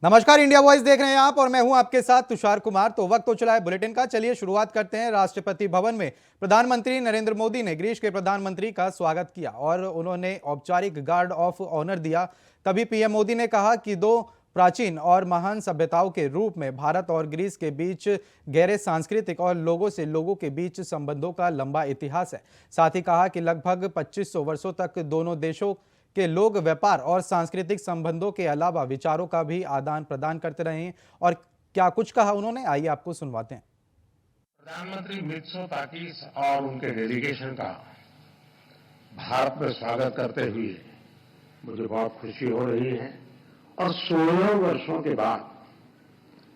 नमस्कार, India voice देख रहे हैं आप और मैं हूं आपके साथ तुषार कुमार। तो वक्त हो चला है बुलेटिन का। चलिए शुरुआत करते हैं। राष्ट्रपति भवन में प्रधानमंत्री नरेंद्र मोदी ने ग्रीस के प्रधानमंत्री का स्वागत किया और उन्होंने औपचारिक गार्ड ऑफ ऑनर दिया। तभी पीएम मोदी ने कहा कि दो प्राचीन और महान सभ्यताओं के रूप में भारत और ग्रीस के बीच गहरे सांस्कृतिक और लोगों से लोगों के बीच संबंधों का लंबा इतिहास है। साथ ही कहा कि लगभग 2500 वर्षों तक दोनों देशों के लोग व्यापार और सांस्कृतिक संबंधों के अलावा विचारों का भी आदान प्रदान करते रहे हैं। और क्या कुछ कहा उन्होंने, आइए आपको सुनवाते हैं। प्रधानमंत्री मित्सोताकिस और उनके डेलीगेशन का भारत में स्वागत करते हुए मुझे बहुत खुशी हो रही है। और 16 वर्षों के बाद,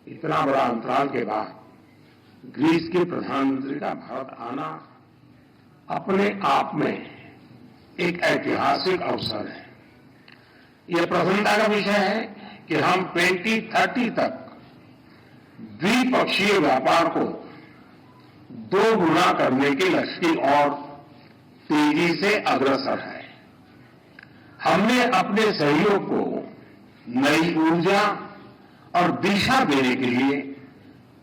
इतना बड़ा अंतराल के बाद ग्रीस के प्रधानमंत्री का भारत आना अपने आप में एक ऐतिहासिक अवसर है। यह प्रसन्नता का विषय है कि हम 2030 तक द्विपक्षीय व्यापार को 2 गुना करने के लक्ष्य की ओर तेजी से अग्रसर है। हमने अपने सहयोग को नई ऊर्जा और दिशा देने के लिए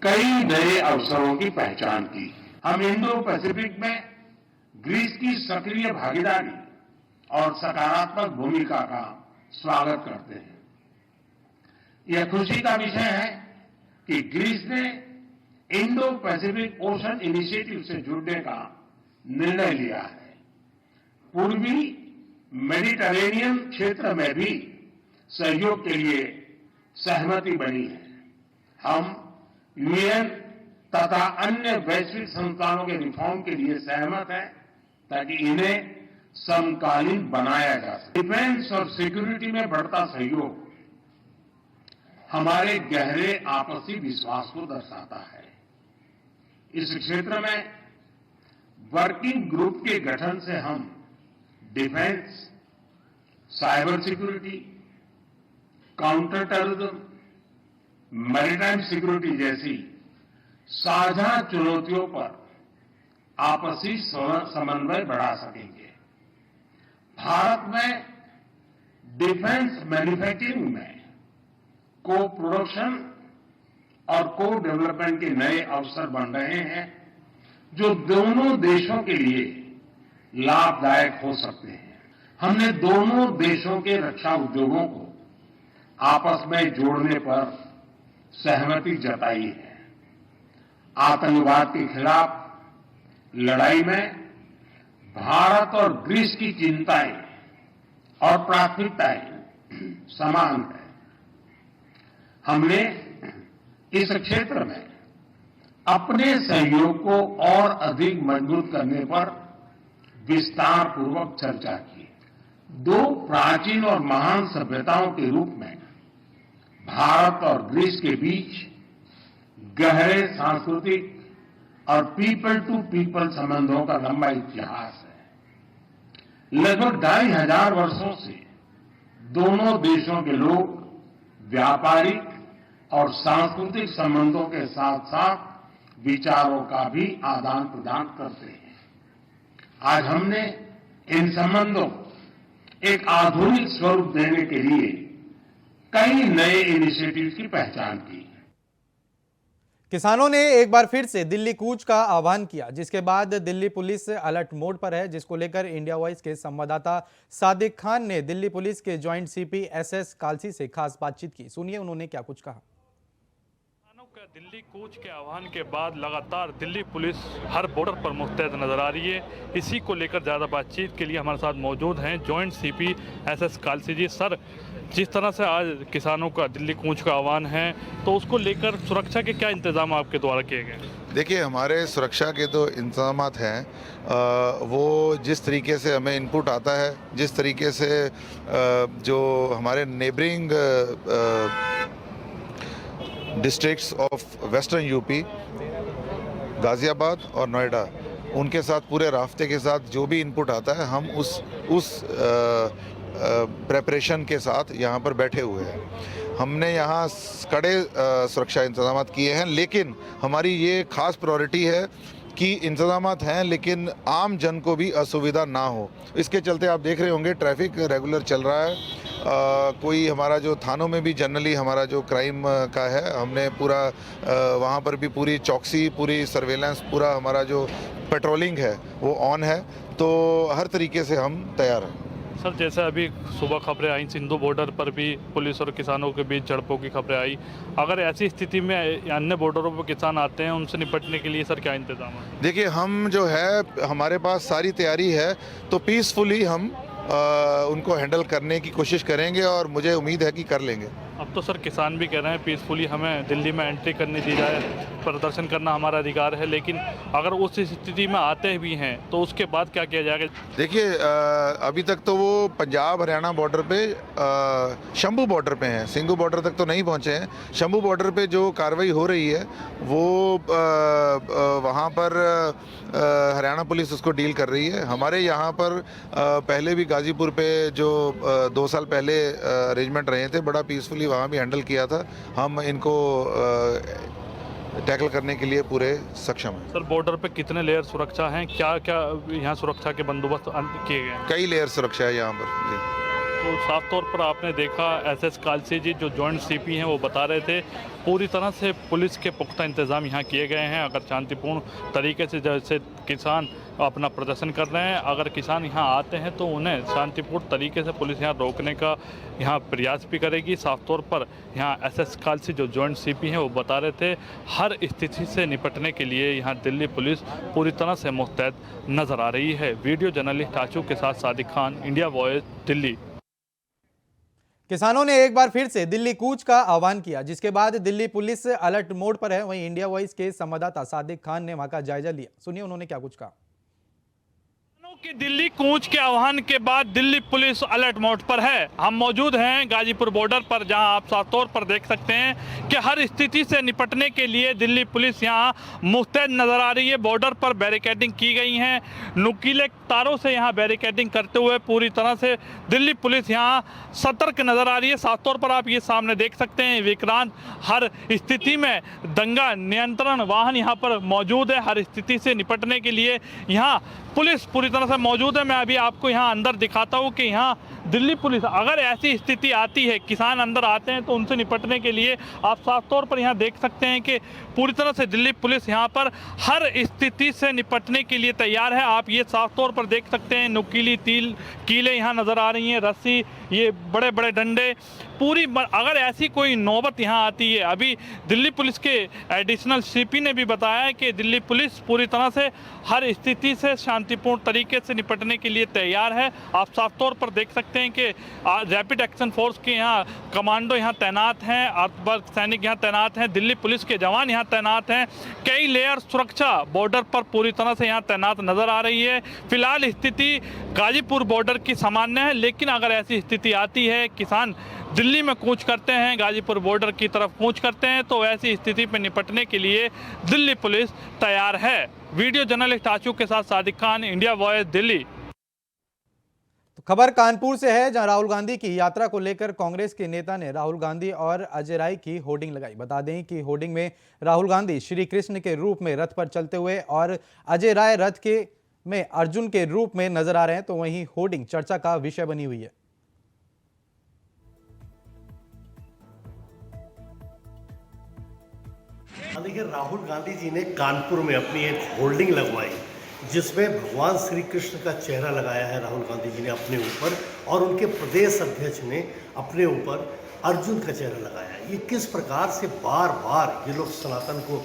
कई नए अवसरों की पहचान की। हम इंडो पैसिफिक में ग्रीस की सक्रिय भागीदारी और सकारात्मक भूमिका का स्वागत करते हैं। यह खुशी का विषय है कि ग्रीस ने इंडो पैसिफिक ओशन इनिशिएटिव से जुड़ने का निर्णय लिया है। पूर्वी मेडिटरेनियन क्षेत्र में भी सहयोग के लिए सहमति बनी है। हम यूएन तथा अन्य वैश्विक संस्थानों के रिफॉर्म के लिए सहमत हैं ताकि इन्हें समकालीन बनाया जा सके। डिफेंस और सिक्योरिटी में बढ़ता सहयोग हमारे गहरे आपसी विश्वास को दर्शाता है। इस क्षेत्र में वर्किंग ग्रुप के गठन से हम defence, cyber security, counter terrorism, maritime security जैसी साझा चुनौतियों पर आपसी समन्वय बढ़ा सकेंगे। भारत में डिफेंस मैन्युफैक्चरिंग में को प्रोडक्शन और को डेवलपमेंट के नए अवसर बन रहे हैं, जो दोनों देशों के लिए लाभदायक हो सकते हैं। हमने दोनों देशों के रक्षा उद्योगों को आपस में जोड़ने पर सहमति जताई है। आतंकवाद के खिलाफ लड़ाई में भारत और ग्रीस की चिंताएं और प्राथमिकताएं समान है। हमने इस क्षेत्र में अपने सहयोग को और अधिक मजबूत करने पर विस्तार पूर्वक चर्चा की। 2 प्राचीन और महान सभ्यताओं के रूप में भारत और ग्रीस के बीच गहरे सांस्कृतिक और पीपल टू पीपल संबंधों का लंबा इतिहास है। लगभग 2500 वर्षों से दोनों देशों के लोग व्यापारिक और सांस्कृतिक संबंधों के साथ साथ विचारों का भी आदान प्रदान करते हैं। आज हमने इन संबंधों को एक आधुनिक स्वरूप देने के लिए कई नए इनिशिएटिव की पहचान की। किसानों ने एक बार फिर से दिल्ली कूच का आह्वान किया, जिसके बाद दिल्ली पुलिस अलर्ट मोड पर है, जिसको लेकर इंडिया वॉइस के संवाददाता सादिक खान ने दिल्ली पुलिस के जॉइंट सीपी एसएस कालसी से खास बातचीत की। सुनिए उन्होंने क्या कुछ कहा। दिल्ली कूच के आह्वान के बाद लगातार दिल्ली पुलिस हर बॉर्डर पर मुस्तैद नजर आ रही है। इसी को लेकर ज़्यादा बातचीत के लिए हमारे साथ मौजूद हैं जॉइंट सीपी एसएस कालसी जी। सर, जिस तरह से आज किसानों का दिल्ली कूच का आह्वान है, तो उसको लेकर सुरक्षा के क्या इंतजाम आपके द्वारा किए गए? देखिए, हमारे सुरक्षा के तो इंतजाम हैं, वो जिस तरीके से हमें इनपुट आता है, जिस तरीके से जो हमारे neighbouring districts of western UP, Ghaziabad और नोएडा, उनके साथ पूरे राफ्ते के साथ जो भी इनपुट आता है, हम उस प्रेपरेशन के साथ यहाँ पर बैठे हुए हैं। हमने यहाँ कड़े सुरक्षा इंतजाम किए हैं, लेकिन हमारी ये खास प्रायोरिटी है कि इंतजामात हैं, लेकिन आम जन को भी असुविधा ना हो। इसके चलते आप देख रहे होंगे ट्रैफिक रेगुलर चल रहा है। कोई हमारा जो थानों में भी जनरली हमारा जो क्राइम का है, हमने पूरा वहाँ पर भी पूरी चौकसी, पूरी सर्वेलेंस, पूरा हमारा जो पेट्रोलिंग है वो ऑन है। तो हर तरीके से हम तैयार हैं। सर, जैसे अभी सुबह खबरें आई सिंधु बॉर्डर पर भी पुलिस और किसानों के बीच झड़पों की खबरें आई, अगर ऐसी स्थिति में अन्य बॉर्डरों पर किसान आते हैं, उनसे निपटने के लिए सर क्या इंतजाम है? देखिए, हम जो है हमारे पास सारी तैयारी है, तो पीसफुली हम उनको हैंडल करने की कोशिश करेंगे और मुझे उम्मीद है कि कर लेंगे। अब तो सर किसान भी कह रहे हैं पीसफुली हमें दिल्ली में एंट्री करने दी जाए, प्रदर्शन करना हमारा अधिकार है, लेकिन अगर उस स्थिति में आते भी हैं तो उसके बाद क्या किया जाएगा? देखिए, अभी तक तो वो पंजाब हरियाणा बॉर्डर पे शंभू बॉर्डर पे हैं, सिंघू बॉर्डर तक तो नहीं पहुंचे हैं। शंभू बॉर्डर पे जो कार्रवाई हो रही है वो वहाँ पर हरियाणा पुलिस उसको डील कर रही है। हमारे यहाँ पर पहले भी गाजीपुर पे जो 2 साल पहले अरेंजमेंट रहे थे, बड़ा पीसफुली वहाँ भी हैंडल किया था। हम इनको टैकल करने के लिए पूरे सक्षम हैं। सर, बॉर्डर पे कितने लेयर सुरक्षा हैं, क्या क्या यहाँ सुरक्षा के बंदोबस्त किए गए हैं? कई लेयर सुरक्षा है यहाँ पर जी। तो साफ तौर पर आपने देखा एसएस कालसी जी जो जॉइंट सीपी हैं वो बता रहे थे पूरी तरह से पुलिस के पुख्ता इंतजाम यहाँ किए गए हैं। अगर शांतिपूर्ण तरीके से जैसे किसान अपना प्रदर्शन कर रहे हैं, अगर किसान यहाँ आते हैं तो उन्हें शांतिपूर्ण तरीके से पुलिस यहाँ रोकने का यहाँ प्रयास भी करेगी। साफ तौर पर यहाँ एसएस कालसी जो जॉइंट सीपी हैं वो बता रहे थे हर स्थिति से निपटने के लिए यहाँ दिल्ली पुलिस पूरी तरह से मुस्तैद नजर आ रही है। वीडियो जर्नलिस्ट आशू के साथ सादिक खान, इंडिया वॉइस, दिल्ली। किसानों ने एक बार फिर से दिल्ली कूच का आह्वान किया, जिसके बाद दिल्ली पुलिस अलर्ट मोड पर है। वहीं इंडिया वॉइस के संवाददाता सादिक खान ने वहां का जायजा लिया। सुनिए उन्होंने क्या कुछ कहा। कि दिल्ली कूच के आह्वान के बाद दिल्ली पुलिस अलर्ट मोड पर है। हम मौजूद हैं गाजीपुर बॉर्डर पर, जहां आप साफ तौर पर देख सकते हैं कि हर स्थिति से निपटने के लिए दिल्ली पुलिस यहां मुस्तैद नजर आ रही है। बॉर्डर पर बैरिकेडिंग की गई है, नुकीले तारों से यहां बैरिकेडिंग करते हुए पूरी तरह से दिल्ली पुलिस यहां सतर्क नजर आ रही है। साफ तौर पर आप ये सामने देख सकते हैं विक्रांत, हर स्थिति में दंगा नियंत्रण वाहन यहां पर मौजूद है। हर स्थिति से निपटने के लिए यहां पुलिस पूरी तरह से मौजूद है। मैं अभी आपको यहां अंदर दिखाता हूं कि यहां दिल्ली पुलिस, अगर ऐसी स्थिति आती है, किसान अंदर आते हैं तो उनसे निपटने के लिए आप साफ तौर पर यहां देख सकते हैं कि पूरी तरह से दिल्ली पुलिस यहां पर हर स्थिति से निपटने के लिए तैयार है। आप ये साफ तौर पर देख सकते हैं नुकीली कीलें यहां नजर आ रही हैं, रस्सी, ये बड़े बड़े डंडे, पूरी अगर ऐसी कोई नौबत यहां आती है। अभी दिल्ली पुलिस के एडिशनल सीपी ने भी बताया है कि दिल्ली पुलिस पूरी तरह से हर स्थिति से शांतिपूर्ण तरीके से निपटने के लिए तैयार है। आप साफ तौर पर देख सकते हैं कि रैपिड एक्शन फोर्स के यहाँ कमांडो यहाँ तैनात हैं, अर्धसैनिक सैनिक यहाँ तैनात हैं, दिल्ली पुलिस के जवान यहाँ तैनात हैं। कई लेयर सुरक्षा बॉर्डर पर पूरी तरह से यहाँ तैनात नजर आ रही है। फिलहाल स्थिति गाजीपुर बॉर्डर की सामान्य है, लेकिन अगर ऐसी स्थिति आती है, किसान दिल्ली में कूच करते हैं, गाजीपुर बॉर्डर की तरफ कूच करते हैं, तो ऐसी स्थिति पर निपटने के लिए दिल्ली पुलिस तैयार है। वीडियो जर्नलिस्ट आशू के साथ सादिक खान, इंडिया वॉइस, दिल्ली। तो खबर कानपुर से है, जहां राहुल गांधी की यात्रा को लेकर कांग्रेस के नेता ने राहुल गांधी और अजय राय की होर्डिंग लगाई। बता दें कि होर्डिंग में राहुल गांधी श्री कृष्ण के रूप में रथ पर चलते हुए और अजय राय रथ के में अर्जुन के रूप में नजर आ रहे हैं। तो वहीं होर्डिंग चर्चा का विषय बनी हुई है। देखिए, राहुल गांधी जी ने कानपुर में अपनी एक होल्डिंग लगवाई जिसमें भगवान श्री कृष्ण का चेहरा लगाया है राहुल गांधी जी ने अपने ऊपर, और उनके प्रदेश अध्यक्ष ने अपने ऊपर अर्जुन का चेहरा लगाया है। ये किस प्रकार से बार बार ये लोग सनातन को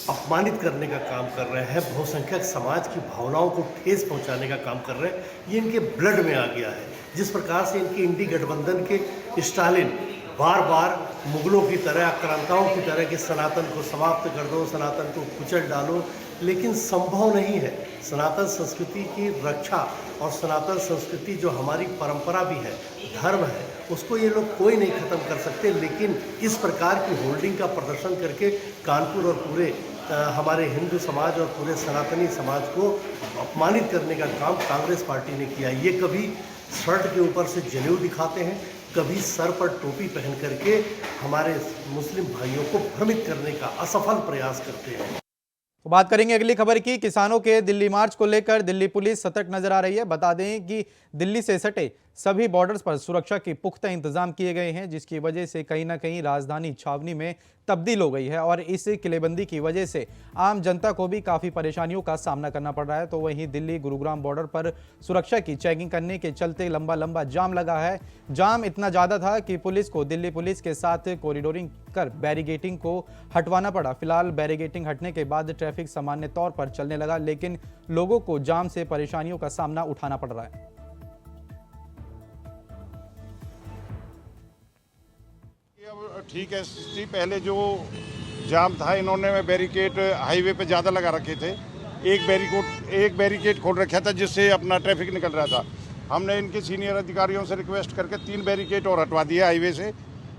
अपमानित करने का काम कर रहे हैं, बहुसंख्यक समाज की भावनाओं को ठेस पहुंचाने का काम कर रहे हैं, ये इनके ब्लड में आ गया है। जिस प्रकार से इनके इंडी गठबंधन के स्टालिन बार बार मुगलों की तरह, आक्रांताओं की तरह कि सनातन को समाप्त कर दो, सनातन को कुचल डालो, लेकिन संभव नहीं है। सनातन संस्कृति की रक्षा और सनातन संस्कृति जो हमारी परंपरा भी है, धर्म है, उसको ये लोग कोई नहीं ख़त्म कर सकते। लेकिन इस प्रकार की होल्डिंग का प्रदर्शन करके कानपुर और पूरे हमारे हिंदू समाज और पूरे सनातनी समाज को अपमानित करने का काम कांग्रेस पार्टी ने किया। ये कभी शर्ट के ऊपर से जनेऊ दिखाते हैं, कभी सर पर टोपी पहन करके हमारे मुस्लिम भाइयों को भ्रमित करने का असफल प्रयास करते हैं। तो बात करेंगे अगली खबर की। किसानों के दिल्ली मार्च को लेकर दिल्ली पुलिस सतर्क नजर आ रही है। बता दें कि दिल्ली से सटे सभी बॉर्डर्स पर सुरक्षा के पुख्ता इंतजाम किए गए हैं, जिसकी वजह से कहीं ना कहीं राजधानी छावनी में तब्दील हो गई है और इस किलेबंदी की वजह से आम जनता को भी काफ़ी परेशानियों का सामना करना पड़ रहा है। तो वहीं दिल्ली गुरुग्राम बॉर्डर पर सुरक्षा की चेकिंग करने के चलते लंबा लंबा जाम लगा है। जाम इतना ज़्यादा था कि पुलिस को दिल्ली पुलिस के साथ कॉरिडोरिंग कर बैरिगेटिंग को हटवाना पड़ा। फिलहाल बैरिगेटिंग हटने के बाद ट्रैफिक सामान्य तौर पर चलने लगा, लेकिन लोगों को जाम से परेशानियों का सामना उठाना पड़ रहा है। अब ठीक है स्थिति। पहले जो जाम था इन्होंने बैरिकेड हाईवे पे ज़्यादा लगा रखे थे। एक बैरिकेड खोल रखा था जिससे अपना ट्रैफिक निकल रहा था। हमने इनके सीनियर अधिकारियों से रिक्वेस्ट करके 3 बैरिकेड और हटवा दिया हाईवे से।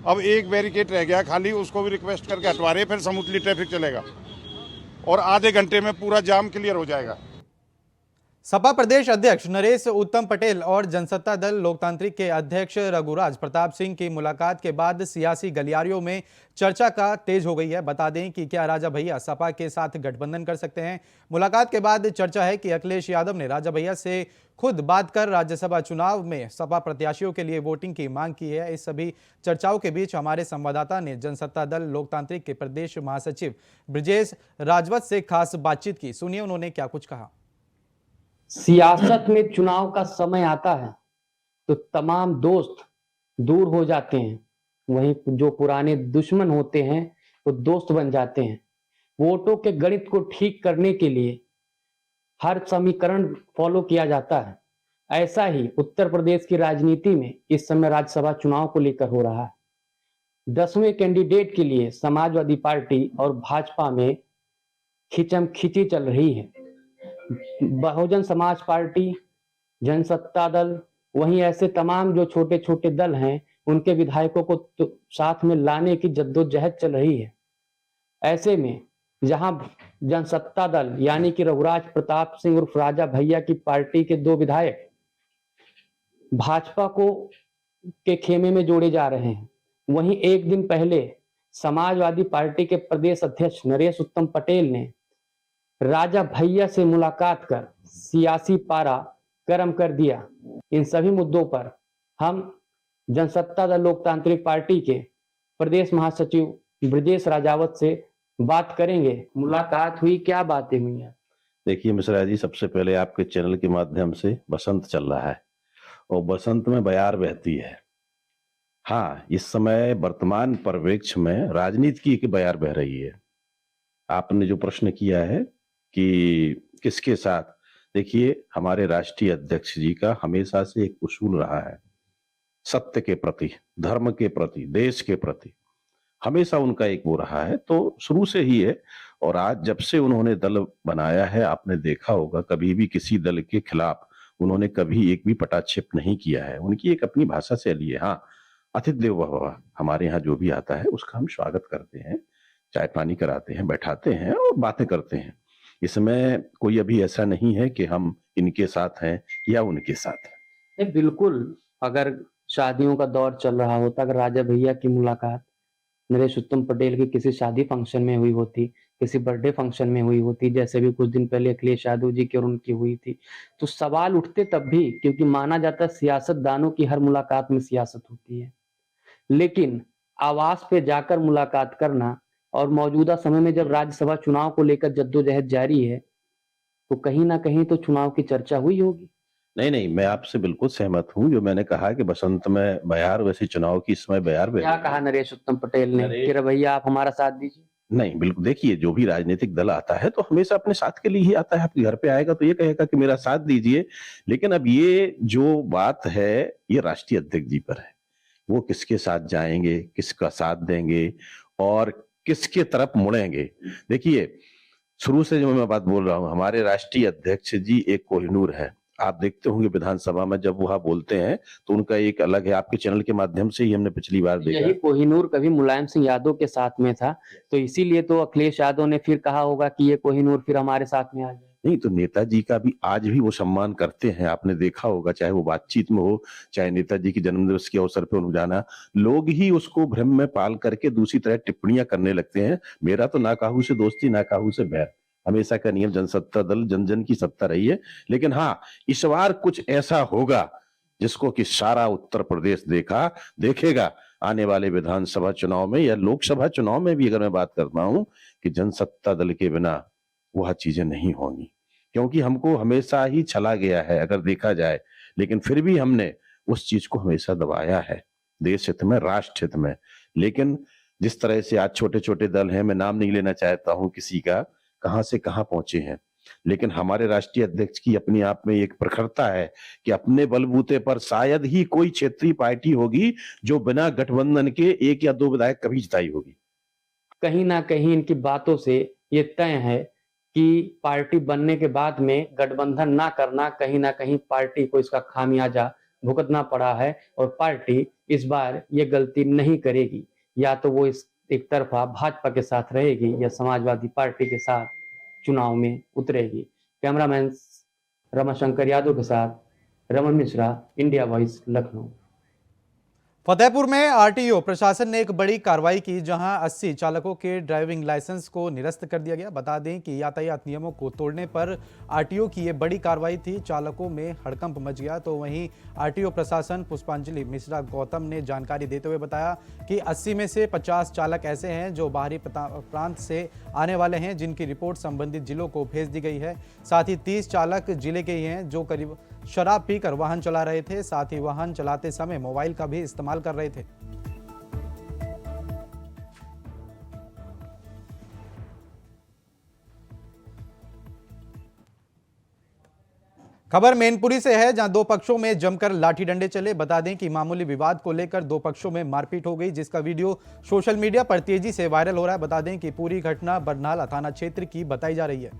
अब एक बैरिकेड रह गया खाली, उसको भी रिक्वेस्ट करके हटवा रहे, फिर स्मूथली ट्रैफिक चलेगा और आधे घंटे में पूरा जाम क्लियर हो जाएगा। सपा प्रदेश अध्यक्ष नरेश उत्तम पटेल और जनसत्ता दल लोकतांत्रिक के अध्यक्ष रघुराज प्रताप सिंह की मुलाकात के बाद सियासी गलियारियों में चर्चा का तेज हो गई है। बता दें कि क्या राजा भैया सपा के साथ गठबंधन कर सकते हैं। मुलाकात के बाद चर्चा है कि अखिलेश यादव ने राजा भैया से खुद बात कर राज्यसभा चुनाव में सपा प्रत्याशियों के लिए वोटिंग की मांग की है। इस सभी चर्चाओं के बीच हमारे संवाददाता ने जनसत्ता दल लोकतांत्रिक के प्रदेश महासचिव ब्रजेश राजवत से खास बातचीत की। सुनिए उन्होंने क्या कुछ कहा। सियासत में चुनाव का समय आता है तो तमाम दोस्त दूर हो जाते हैं, वहीं जो पुराने दुश्मन होते हैं वो दोस्त बन जाते हैं। वोटों के गणित को ठीक करने के लिए हर समीकरण फॉलो किया जाता है। ऐसा ही उत्तर प्रदेश की राजनीति में इस समय राज्यसभा चुनाव को लेकर हो रहा है। 10वें कैंडिडेट के लिए समाजवादी पार्टी और भाजपा में खिंची चल रही है। बहुजन समाज पार्टी, जनसत्ता दल, वहीं ऐसे तमाम जो छोटे छोटे दल हैं उनके विधायकों को तो साथ में लाने की जद्दोजहद चल रही है। ऐसे में जहां जनसत्ता दल यानी कि रघुराज प्रताप सिंह उर्फ राजा भैया की पार्टी के 2 विधायक भाजपा को के खेमे में जोड़े जा रहे हैं, वहीं एक दिन पहले समाजवादी पार्टी के प्रदेश अध्यक्ष नरेश उत्तम पटेल ने राजा भैया से मुलाकात कर सियासी पारा गर्म कर दिया। इन सभी मुद्दों पर हम जनसत्ता दल लोकतांत्रिक पार्टी के प्रदेश महासचिव ब्रजेश राजावत से बात करेंगे। मुलाकात हुई, क्या बातें हुई हैं? देखिए मिश्रा जी, सबसे पहले आपके चैनल के माध्यम से बसंत चल रहा है और बसंत में बयार बहती है। हाँ, इस समय वर्तमान परिप्रेक्ष्य में राजनीति की बयार बह रही है। आपने जो प्रश्न किया है कि किसके साथ, देखिए हमारे राष्ट्रीय अध्यक्ष जी का हमेशा से एक उसूल रहा है, सत्य के प्रति, धर्म के प्रति, देश के प्रति हमेशा उनका एक वो रहा है, तो शुरू से ही है। और आज जब से उन्होंने दल बनाया है, आपने देखा होगा कभी भी किसी दल के खिलाफ उन्होंने कभी एक भी पटाक्षेप नहीं किया है। उनकी एक अपनी भाषा शैली है। हाँ, अतिथि देवो भव, हमारे यहाँ जो भी आता है उसका हम स्वागत करते हैं, चाय पानी कराते हैं, बैठाते हैं और बातें करते हैं। इसमें कोई अभी ऐसा नहीं है कि हम इनके साथ हैं या उनके साथ हैं। बिल्कुल, अगर शादियों का दौर चल रहा होता, अगर राजा भैया की मुलाकात नरेश उत्तम पटेल की किसी शादी फंक्शन में हुई होती, किसी बर्थडे फंक्शन में हुई होती, जैसे भी कुछ दिन पहले अखिलेश यादव जी की और उनकी हुई थी, तो सवाल उठते तब भी, क्योंकि माना जाता है सियासतदानों की हर मुलाकात में सियासत होती है। लेकिन आवास पे जाकर मुलाकात करना और मौजूदा समय में जब राज्यसभा चुनाव को लेकर जद्दोजहद जारी है तो कहीं ना कहीं तो चुनाव की चर्चा हुई होगी। नहीं, मैं आपसे बिल्कुल सहमत हूं। जो मैंने कहा कि बसंत में बयार, वैसे चुनाव की समय बयार। क्या कहा नरेश उत्तम पटेल ने कि भैया आप हमारा साथ दीजिए? नहीं, बिल्कुल, देखिए जो भी राजनीतिक दल आता है तो हमेशा अपने साथ के लिए ही आता है। आपके घर पे आएगा तो ये कहेगा कि मेरा साथ दीजिए। लेकिन अब ये जो बात है ये राष्ट्रीय अध्यक्ष जी पर है, वो किसके साथ जाएंगे, किसका साथ देंगे और किसके तरफ मुड़ेंगे। देखिए शुरू से जो मैं बात बोल रहा हूं, हमारे राष्ट्रीय अध्यक्ष जी एक कोहिनूर है। आप देखते होंगे विधानसभा में जब वह बोलते हैं तो उनका एक अलग है। आपके चैनल के माध्यम से ही हमने पिछली बार देखा, यही कोहिनूर कभी मुलायम सिंह यादव के साथ में था, तो इसीलिए तो अखिलेश यादव ने फिर कहा होगा कि ये कोहिनूर फिर हमारे साथ में आ जाए। नहीं तो नेताजी का भी आज भी वो सम्मान करते हैं। आपने देखा होगा, चाहे वो बातचीत में हो, चाहे नेताजी की जन्मदिवस के अवसर पर उन्हें जाना, लोग ही उसको भ्रम में पाल करके दूसरी तरह टिप्पणियां करने लगते हैं। मेरा तो ना काहू से दोस्ती, ना काहू से बैर। हमेशा का नियम जनसत्ता दल जन जन की सत्ता रही है। लेकिन हाँ, इस बार कुछ ऐसा होगा जिसको कि सारा उत्तर प्रदेश देखेगा आने वाले विधानसभा चुनाव में या लोकसभा चुनाव में भी। अगर मैं बात करता हूं कि जनसत्ता दल के बिना वह चीजें नहीं होंगी, क्योंकि हमको हमेशा ही छला गया है अगर देखा जाए, लेकिन फिर भी हमने उस चीज को हमेशा दबाया है देश हित में, राष्ट्र हित में। लेकिन जिस तरह से आज छोटे छोटे दल हैं, मैं नाम नहीं लेना चाहता हूं किसी का, कहां से कहां पहुंचे हैं, लेकिन हमारे राष्ट्रीय अध्यक्ष की अपने आप में एक प्रखरता है कि अपने बलबूते पर शायद ही कोई क्षेत्रीय पार्टी होगी जो बिना गठबंधन के 1 या 2 विधायक कभी जिताई होगी। कहीं ना कहीं इनकी बातों से ये तय है कि पार्टी बनने के बाद में गठबंधन ना करना, कहीं ना कहीं पार्टी को इसका खामियाजा भुगतना पड़ा है और पार्टी इस बार ये गलती नहीं करेगी। या तो वो इस एक तरफा भाजपा के साथ रहेगी या समाजवादी पार्टी के साथ चुनाव में उतरेगी। कैमरामैन रमाशंकर यादव के साथ रमन मिश्रा, इंडिया वॉइस, लखनऊ। फतेहपुर में आरटीओ प्रशासन ने एक बड़ी कार्रवाई की, जहां 80 चालकों के ड्राइविंग लाइसेंस को निरस्त कर दिया गया। बता दें कि यातायात नियमों को तोड़ने पर आरटीओ की ये बड़ी कार्रवाई थी। चालकों में हड़कंप मच गया। तो वहीं आरटीओ प्रशासन पुष्पांजलि मिश्रा गौतम ने जानकारी देते हुए बताया कि 80 में से 50 चालक ऐसे हैं जो बाहरी प्रांत से आने वाले हैं, जिनकी रिपोर्ट संबंधित जिलों को भेज दी गई है। साथ ही 30 चालक जिले के ही हैं जो करीब शराब पीकर वाहन चला रहे थे। साथ ही वाहन चलाते समय मोबाइल का भी इस्तेमाल कर रहे थे। खबर मैनपुरी से है, जहां दो पक्षों में जमकर लाठी डंडे चले। बता दें कि मामूली विवाद को लेकर दो पक्षों में मारपीट हो गई, जिसका वीडियो सोशल मीडिया पर तेजी से वायरल हो रहा है। बता दें कि पूरी घटना बरनाला थाना क्षेत्र की बताई जा रही है।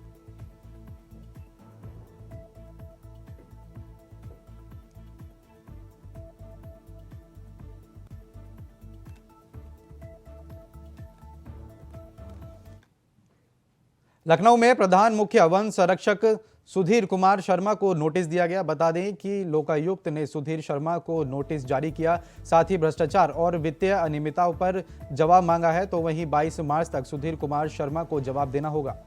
लखनऊ में प्रधान मुख्य वन संरक्षक सुधीर कुमार शर्मा को नोटिस दिया गया। बता दें कि लोकायुक्त ने सुधीर शर्मा को नोटिस जारी किया। साथ ही भ्रष्टाचार और वित्तीय अनियमितताओं पर जवाब मांगा है। तो वहीं 22 मार्च तक सुधीर कुमार शर्मा को जवाब देना होगा।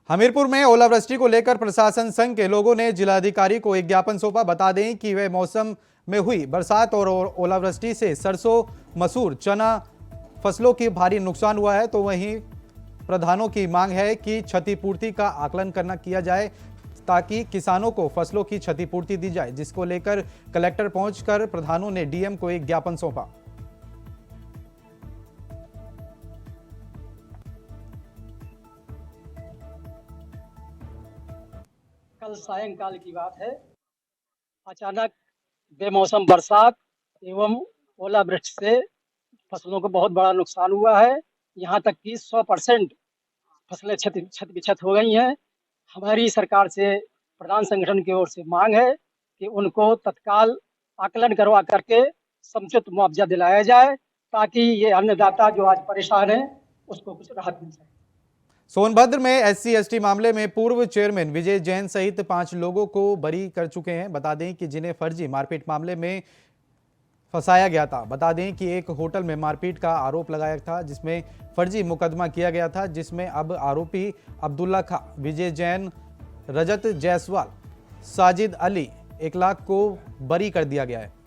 हमीरपुर में ओलावृष्टि को लेकर प्रशासन संघ के लोगों ने जिलाधिकारी को एक ज्ञापन सौंपा। बता दें कि वे मौसम में हुई बरसात और ओलावृष्टि से सरसों, मसूर, चना फसलों की भारी नुकसान हुआ है। तो वहीं प्रधानों की मांग है कि क्षतिपूर्ति का आकलन किया जाए, ताकि किसानों को फसलों की क्षतिपूर्ति दी जाए, जिसको लेकर कलेक्टर पहुंचकर प्रधानों ने डीएम को एक ज्ञापन सौंपा। कल सायंकाल की बात है, अचानक बेमौसम बरसात एवं ओलावृष्टि से फसलों को बहुत बड़ा नुकसान हुआ है। यहाँ तक कि 100% फसलें क्षत हो गई हैं। हमारी सरकार से, प्रधान संगठन की ओर से मांग है कि उनको तत्काल आकलन करवा करके समुचित मुआवजा दिलाया जाए, ताकि ये अन्नदाता जो आज परेशान है उसको कुछ राहत मिल सके। सोनभद्र में SC/ST मामले में पूर्व चेयरमैन विजय जैन सहित 5 लोगों को बरी कर चुके हैं। बता दें कि जिन्हें फर्जी मारपीट मामले में फंसाया गया था। बता दें कि एक होटल में मारपीट का आरोप लगाया था, जिसमें फर्जी मुकदमा किया गया था, जिसमें अब आरोपी अब्दुल्ला खां, विजय जैन, रजत जायसवाल, साजिद अली 1 लाख को बरी कर दिया गया है।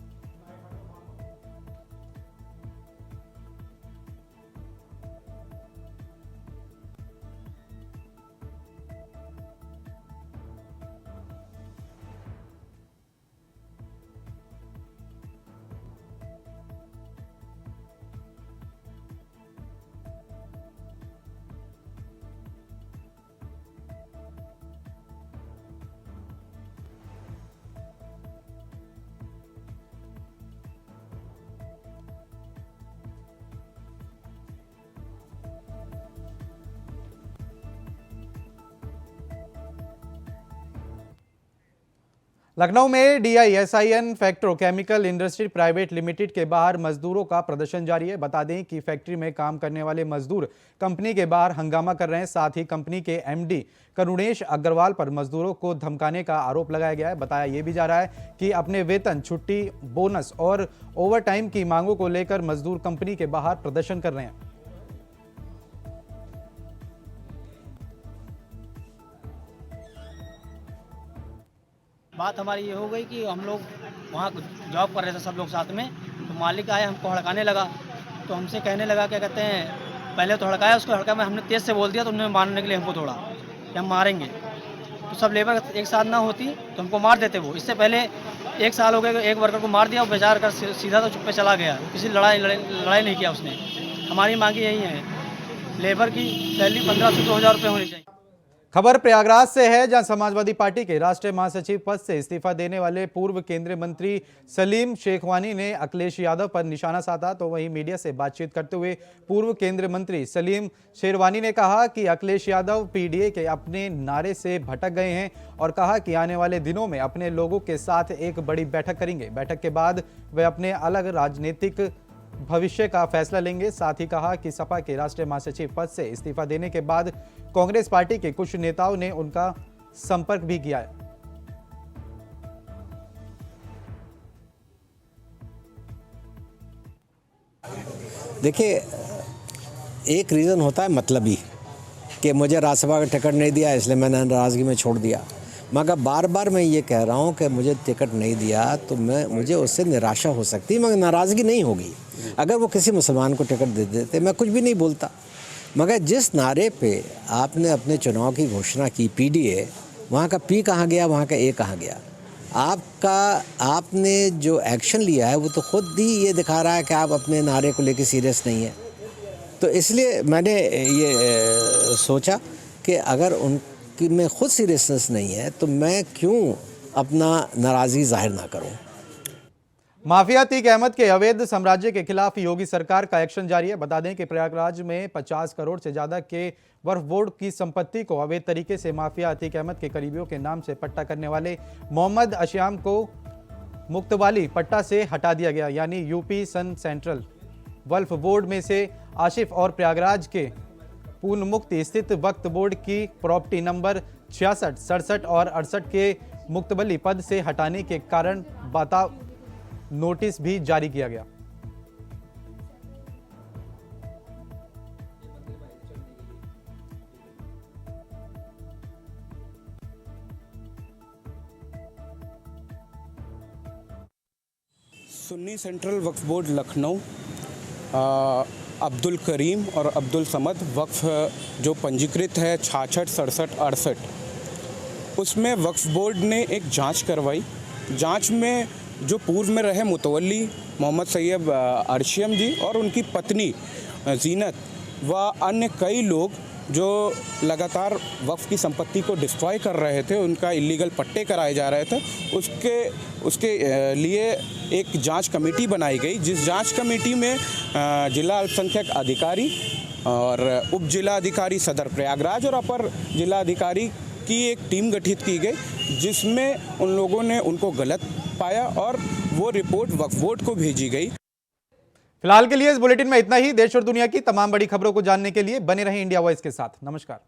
लखनऊ में DISIN petrochemical industry private limited के बाहर मजदूरों का प्रदर्शन जारी है। बता दें कि फैक्ट्री में काम करने वाले मजदूर कंपनी के बाहर हंगामा कर रहे हैं। साथ ही कंपनी के MD करुणेश अग्रवाल पर मजदूरों को धमकाने का आरोप लगाया गया है। बताया यह भी जा रहा है कि अपने वेतन, छुट्टी, बोनस और ओवरटाइम की मांगों को लेकर मजदूर कंपनी के बाहर प्रदर्शन कर रहे हैं। बात हमारी ये हो गई कि हम लोग वहाँ जॉब कर रहे थे सब लोग साथ में, तो मालिक आया हमको हड़काने लगा। तो हमसे कहने लगा, क्या कहते हैं, पहले तो हड़काया, उसको हड़का में हमने तेज़ से बोल दिया तो उन्होंने मारने के लिए हमको दौड़ा कि हम मारेंगे। तो सब लेबर एक साथ ना होती तो हमको मार देते वो। इससे पहले 1 साल हो गए, एक वर्कर को मार दिया और बेचार कर सीधा तो चुप पे चला गया। किसी लड़ाई नहीं किया उसने। हमारी मांगी यही है, लेबर की सैलरी 1500 से 2000 रुपये होनी चाहिए। खबर प्रयागराज से है, जहां समाजवादी पार्टी के राष्ट्रीय महासचिव पद से इस्तीफा देने वाले पूर्व केंद्रीय मंत्री सलीम शेखवानी ने अखिलेश यादव पर निशाना साधा। तो वहीं मीडिया से बातचीत करते हुए पूर्व केंद्रीय मंत्री सलीम शेरवानी ने कहा कि अखिलेश यादव PDA के अपने नारे से भटक गए हैं और कहा कि आने वाले दिनों में अपने लोगों के साथ एक बड़ी बैठक करेंगे। बैठक के बाद वे अपने अलग राजनीतिक भविष्य का फैसला लेंगे। साथ ही कहा कि सपा के राष्ट्रीय महासचिव पद से इस्तीफा देने के बाद कांग्रेस पार्टी के कुछ नेताओं ने उनका संपर्क भी किया है। देखिए, एक रीज़न होता है मतलबी कि मुझे राज्यसभा का टिकट नहीं दिया इसलिए मैंने नाराज़गी में छोड़ दिया। मगर बार बार मैं ये कह रहा हूँ कि मुझे टिकट नहीं दिया तो मुझे उससे निराशा हो सकती है, मगर नाराज़गी नहीं होगी। अगर वो किसी मुसलमान को टिकट दे देते मैं कुछ भी नहीं बोलता। मगर जिस नारे पे आपने अपने चुनाव की घोषणा की PDA, वहाँ का P कहाँ गया, वहाँ का A कहाँ गया? आपने जो एक्शन लिया है वो तो खुद ही ये दिखा रहा है कि आप अपने नारे को लेकर सीरियस नहीं है। तो इसलिए मैंने ये सोचा कि अगर उनकी में खुद सीरियसनेस नहीं है तो मैं क्यों अपना नाराज़गी जाहिर ना करूं। माफिया अतीक अहमद के अवैध साम्राज्य के खिलाफ योगी सरकार का एक्शन जारी है। बता दें कि प्रयागराज में 50 करोड़ से ज्यादा के वक्फ बोर्ड की संपत्ति को अवैध तरीके से माफिया अतीक अहमद के करीबियों के नाम से पट्टा करने वाले मोहम्मद अश्याम को मुक्तवाली पट्टा से हटा दिया गया। यानी यूपी सन सेंट्रल वक्फ बोर्ड में से आशिफ और प्रयागराज के पूर्ण मुक्ति स्थित वक्फ बोर्ड की प्रॉपर्टी नंबर 66, 67 और 68 के मुक्तबली पद से हटाने के कारण बता नोटिस भी जारी किया गया। सुन्नी सेंट्रल वक्फ बोर्ड लखनऊ अब्दुल करीम और अब्दुल समद वक्फ जो पंजीकृत है 66, 67, 68, उसमें वक्फ बोर्ड ने एक जांच करवाई। जांच में जो पूर्व में रहे मुतवल्ली मोहम्मद सैयद अर्शियम जी और उनकी पत्नी जीनत व अन्य कई लोग जो लगातार वक्फ की संपत्ति को डिस्ट्रॉय कर रहे थे, उनका इलीगल पट्टे कराए जा रहे थे, उसके लिए एक जांच कमेटी बनाई गई। जिस जांच कमेटी में जिला अल्पसंख्यक अधिकारी और उप जिला अधिकारी सदर प्रयागराज और अपर जिला अधिकारी की एक टीम गठित की गई, जिसमें उन लोगों ने उनको गलत पाया और वो रिपोर्ट वक्फ बोर्ड को भेजी गई। फिलहाल के लिए इस बुलेटिन में इतना ही। देश और दुनिया की तमाम बड़ी खबरों को जानने के लिए बने रहें इंडिया वॉइस के साथ। नमस्कार।